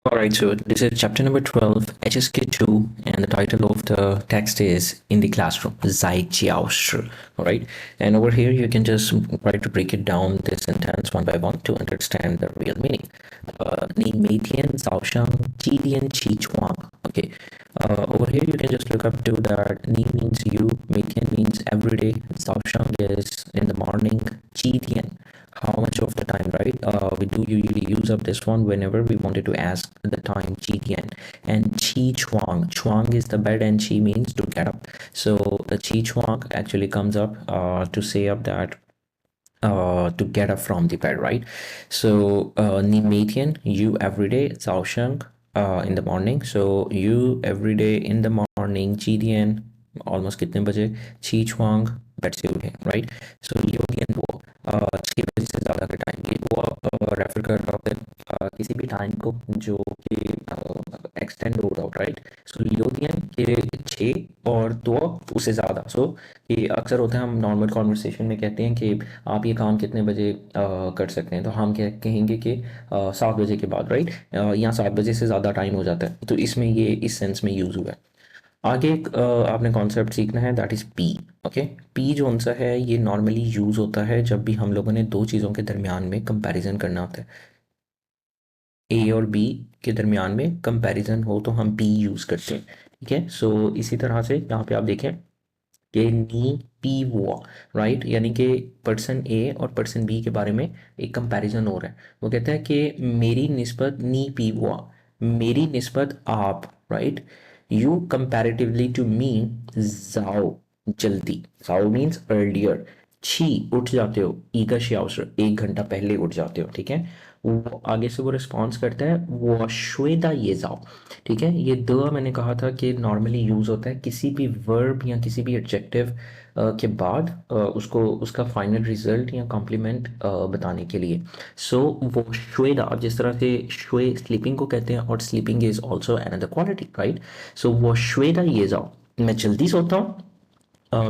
Alright, so this is chapter number 12, HSK2, and the title of the text is In the Classroom, Sei Jiao Shi. Alright, and over here you can just try to break it down this sentence one by one to understand the real meaning. 你每天早上几点起床? Okay, over here you can just look up to that. 你 means you, 每天 means every day, 早上 is in the morning, 几点 how much of the time, right? We do usually use up this one whenever we wanted to ask the time, qi and qi chuang. Chuang is the bed and qi means to get up. So the qi chuang actually comes up to say up that to get up from the bed, right? So ni meitian, you every day, 早上 in the morning. So you every day in the morning, 几点 almost कितने बजे, 起床 bed से उठे, right? सो योगियन वो 6 बजे से ज़्यादा का time, ये वो रेफर कर रहा होता है किसी भी टाइम को जो कि एक्सटेंड हो रहा हो, राइट? सो योगियन के 6 और 2 उससे ज़्यादा. सो कि अक्सर होता है हम नॉर्मल कॉन्वर्सेशन में कहते हैं कि आप ये काम कितने बजे कर सकते हैं, तो हम कहेंगे कि 7 बजे के बाद, राइट? यहाँ 7 बजे से ज़्यादा टाइम हो जाता है, तो इसमें ये इस सेंस में यूज़ हुआ है. आगे एक आपने कॉन्सेप्ट सीखना है, that is P. Okay, P जो सा है ये नॉर्मली यूज़ होता है जब भी हम लोगों ने दो चीज़ों के दरमियान में कंपैरिजन करना होता है. ए और बी के दरमियान में कंपैरिजन हो तो हम पी यूज़ करते हैं. ठीक है, सो इसी तरह से यहाँ पे आप देखें कि नी पी वो, राइट, यानी कि पर्सन ए और पर्सन बी के बारे में एक कंपैरिजन हो रहा है. वो कहता है कि मेरी निस्बत नी पी वो, मेरी निस्बत आप, right? You comparatively to me जाओ जल्दी. जाओ मीन्स अर्लियर. छी उठ जाते हो, ईगा श्याउसर 1 घंटा पहले उठ जाते हो. ठीक है, वो आगे से वो रिस्पॉन्स करता है वो श्वेदा ये जाओ. ठीक है, ये द मैंने कहा था कि नॉर्मली यूज़ होता है किसी भी वर्ब या किसी भी एडजेक्टिव के बाद उसको उसका फाइनल रिजल्ट या कॉम्प्लीमेंट बताने के लिए. सो वो श्वेदा, जिस तरह से श्वे स्लीपिंग को कहते हैं और sleeping is also another quality, right? So वो श्वेदा ये जाओ, मैं जल्दी सोता हूँ.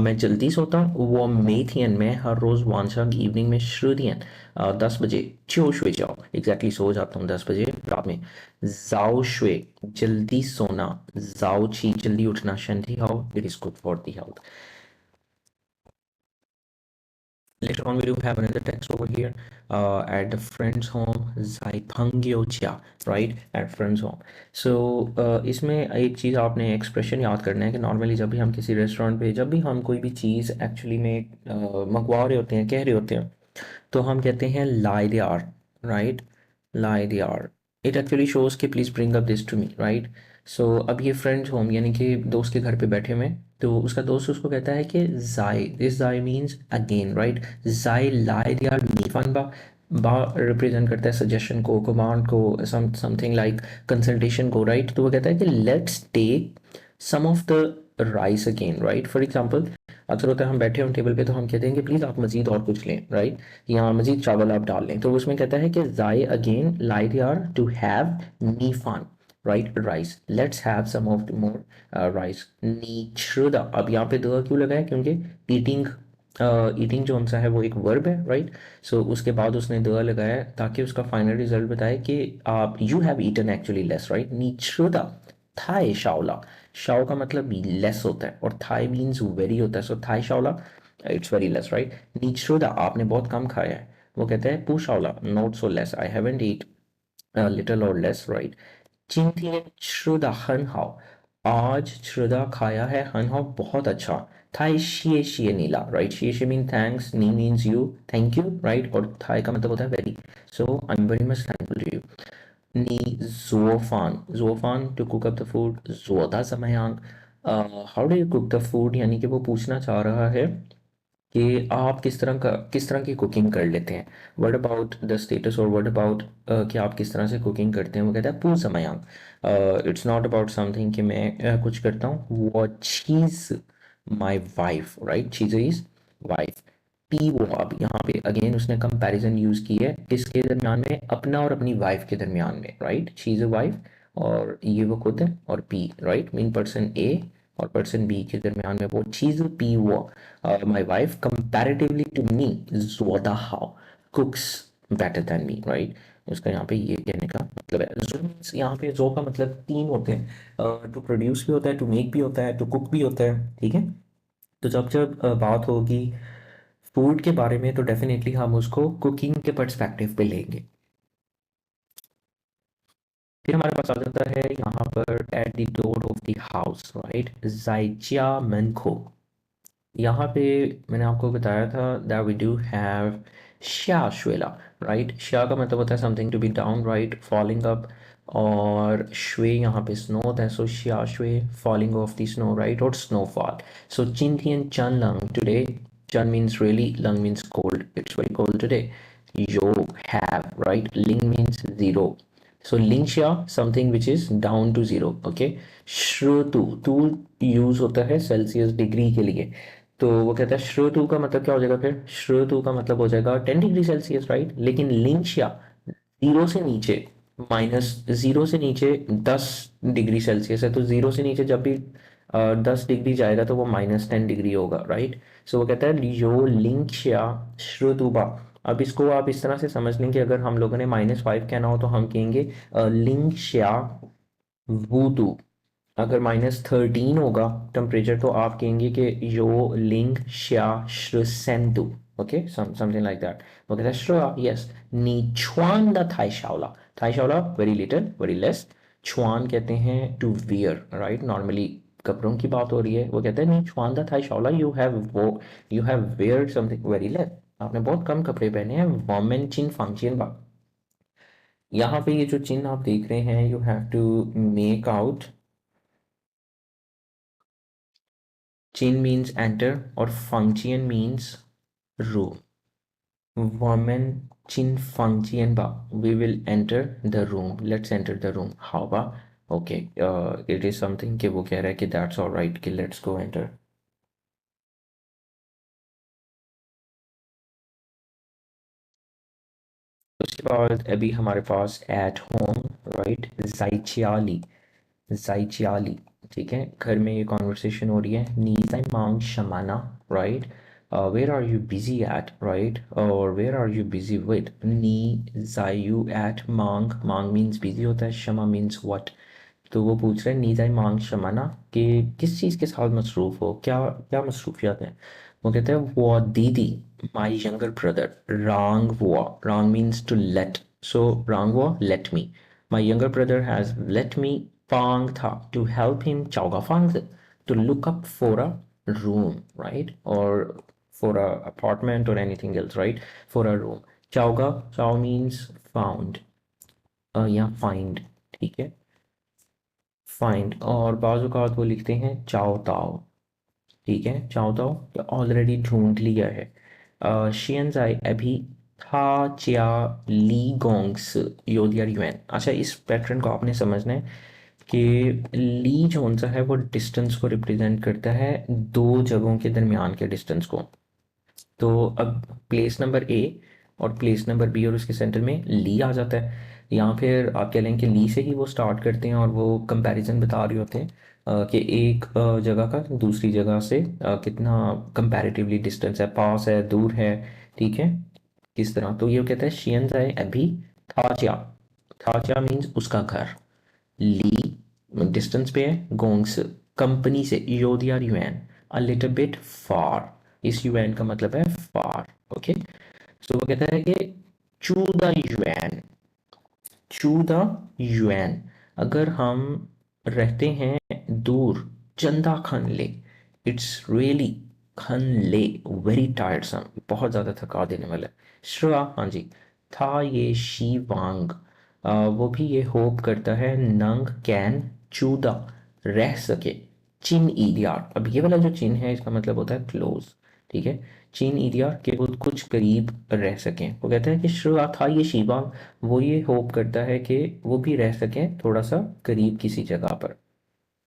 मैं जल्दी सोता हूँ. वो मेथियन में हर रोज़ वांशांग इवनिंग में श्रुदियन 10 बजे चो शुए जाओ, एग्जैक्टली सो जाता हूँ 10 बजे रात में. जाओ शुए जल्दी सोना, जाओ छी जल्दी उठना, शंति how it is good for the health. Later on, we do have another text over here. At the friend's home, Zai Pangyocha, right? At friend's home. So, इसमें एक चीज़ आपने एक्सप्रेशन याद करना है कि नॉर्मली जब भी हम किसी रेस्टोरेंट पे जब भी हम कोई भी चीज़ एक्चुअली में मंगवा रहे होते हैं, कह रहे होते हैं, तो हम कहते हैं लाई दे आर, राइट? लाई दे आर. इट एक्चुअली शोज कि please bring up this to me, right? So अब ये फ्रेंड्स होम यानी कि दोस्त के घर पे बैठे हुए हैं, तो उसका दोस्त उसको कहता है कि जाई, दिस जाई मीन्स अगेन, राइट? जाई लाई दे आर मीफान बा. बा रिप्रेजेंट करता है सजेशन को, कमांड को, समथिंग लाइक कंसल्टेशन को, राइट? तो वो कहता है कि let's take some of the rice again, right? For example अक्सर होता है हम बैठे हम टेबल पे तो हम कहते हैं कि प्लीज़ आप मज़ीद और कुछ लें, राइट? या मज़ीद चावल आप डाल लें, तो उसमें कहता है कि जाई अगेन लाइट यार टू हैव नी फान, right? Rice, let's have some of more rice. नीचुदा, अब यहाँ पे द क्यों लगा है? क्योंकि ईटिंग, ईटिंग जो सा है वो एक वर्ब है, राइट? सो उसके बाद उसने द लगाया है ताकि उसका फाइनल रिजल्ट बताए कि आप you have eaten actually less, right? नीचुदा थाई शाओला. शाओ का मतलब लेस होता है और थाई मीन्स वेरी होता है. सो थाई शाओला इट्स वेरी लेस, राइट? नीचुदा आपने बहुत कम खाया है. वो कहते हैं पू शाओला not so less, I haven't eat little और लेस, राइट? 今天吃的很好. आज श्रद्धा खाया है, हनहाउ बहुत अच्छा. थाई शिए शिए नीला, राइट? शिए शिए मीन थैंक्स, नी means you, thank you, right? और थाई का मतलब होता है वेरी. So I am very much thankful to you. नी जोफान, जोफान to cook up the food, जोदा समयांग. How do you cook the food, यानी कि वो पूछना चाह रहा है कि आप किस तरह की कुकिंग कर लेते हैं. व्हाट अबाउट द स्टेटस और व्हाट अबाउट कि आप किस तरह से कुकिंग करते हैं. वो कहता है पू समयांग, इट्स नॉट अबाउट समथिंग कि मैं कुछ करता हूँ. वो चीज़ माई वाइफ, राइट? चीज़ इज वाइफ. पी वो, अब यहाँ पे अगेन उसने कंपैरिजन यूज़ की है किसके दरमियान में, अपना और अपनी वाइफ के दरमियान में, राइट? चीज़ वाइफ और ये वो खुद है और पी, राइट? मीन पर्सन ए और पर्सन बी के दरमियान में वो चीज़ पी वो. My wife comparatively to me, Zoda How cooks better than me, right? उसका यहाँ पे ये कहने का मतलब है। जो means यहाँ पे जो का मतलब तीन होते हैं, टू प्रोड्यूस भी होता है, टू मेक भी होता है, टू कुक भी होता है, ठीक है। तो जब जब बात होगी फूड के बारे में तो डेफिनेटली हम उसको कुकिंग के पर्सपेक्टिव पे लेंगे। फिर हमारे पास आ जाता है यहाँ पर at the door of the house, right, जाइचिया मनखो। यहाँ पे मैंने आपको बताया था दैट वी डू हैव श्या श्वेला, राइट। श्या का मतलब होता है something to be down, right, falling up. और श्वे यहाँ पे स्नो होता है, सो श्या श्वे falling of the snow, right, और स्नोफॉल। सो चिंथियन चन लंग टुडे, चन means really, lung means cold, it's very cold today. You have, right, ling means zero. So lingxia something which is down to zero, okay. श्रुतु, तू use होता है Celsius degree के लिए, तो वो कहता है श्रुतु का मतलब क्या हो जाएगा, फिर श्रुतु का मतलब हो जाएगा 10 डिग्री सेल्सियस, राइट। लेकिन लिंक्शिया जीरो से नीचे, -0 से नीचे 10 डिग्री सेल्सियस है, तो जीरो से नीचे जब भी 10 डिग्री जाएगा तो वो -10 डिग्री होगा, राइट। सो वो कहता है यो लिंक्शिया श्रुतुबा। अब इसको आप इस तरह से समझ लें कि अगर हम लोगों ने -5 कहना हो तो हम कहेंगे लिंक्शिया वूतु। अगर -13 होगा टेम्परेचर तो आप कहेंगे कि यो लिंग श्या श्रसेंतु, ओके, समथिंग लाइक दैट। वो कहता है श्रा, यस, नी छुआन द थाई शाओला। थाई शाओला वेरी लिटिल, वेरी लेस। छुआन कहते हैं टू वियर, राइट, नॉर्मली कपड़ों की बात हो रही है। वो कहते हैं नी छुआन द थाई शाओला, you have where something very less, आपने बहुत कम कपड़े पहने हैं। वॉमेन चिन फंक्शन बा। यहाँ पे ये जो चिन्ह आप देख रहे हैं, you have to make out. Chin means enter or function means room. Woman chin function ba. We will enter the room. Let's enter the room. How ba? Okay. It is something कि वो कह रहा है कि that's all right कि let's go enter. उसके बाद अभी हमारे पास at home, right? जाइचियाली, जाइचियाली, ठीक है। घर में ये कॉन्वर्सेशन हो रही है। नीजाई मांग शमाना, right. Where are you busy at, right, और where are you busy with. नी जायू एट मांग, मांग मीन्स बिजी होता है, शमा मीन्स व्हाट। तो वो पूछ रहे हैं नीजाई मांग शमाना कि किस चीज़ के साथ मसरूफ़ हो, क्या क्या मसरूफियात है। वो कहते हैं वो दीदी, माई यंगर ब्रदर, रांग वो, रांग मीन्स टू लेट, सो रांग वो let me, my younger brother has let me Fang Tha to help him Chao Fang to look up for a room, right? Or for a apartment or anything else, right? For a room. Chao means found. Yeah, find. ठीक है, find। और बाज़ औक़ात वो लिखते हैं चाओ ताओ, ठीक है, चाओ ताओ ऑलरेडी ढूंढ लिया है। शियनजाई अभी था चिया ली गोंग्स योदियर यूएन। अच्छा, इस पैटर्न को आपने समझना है कि ली जो सा है वो डिस्टेंस को रिप्रेजेंट करता है, दो जगहों के दरमियान के डिस्टेंस को। तो अब प्लेस नंबर ए और प्लेस नंबर बी और उसके सेंटर में ली आ जाता है। यहाँ फिर आप कह लें कि ली से ही वो स्टार्ट करते हैं और वो कंपैरिजन बता रहे होते हैं कि एक जगह का दूसरी जगह से कितना कंपैरेटिवली डिस्टेंस है, पास है, दूर है, ठीक है, किस तरह। तो ये कहता है शियन जाए अभी थाचा, थाचा मीन्स उसका घर, ली डिस्टेंस पे है, गोंग्स कंपनी से, योदियार यूएन अ लिटिल बिट फार, इस यूएन का मतलब है फार, ओके। सो वो कहता है कि चू द यूएन, चू द यूएन, अगर हम रहते हैं दूर, चंदा खन ले, इट्स रियली खन ले वेरी टायर्डसम, बहुत ज़्यादा थका देने वाला है। श्रवा, हाँ जी, था ये शी वांग, वो भी ये होप करता है नंग कैन चूदा रह सके चिन ईदियार। अब ये वाला जो चिन है इसका मतलब होता है क्लोज, ठीक है, चीन ईदियार के वो कुछ करीब रह सकें। वो कहता है कि श्रुआ था ये शीबांग, वो ये होप करता है कि वो भी रह सकें थोड़ा सा करीब किसी जगह पर।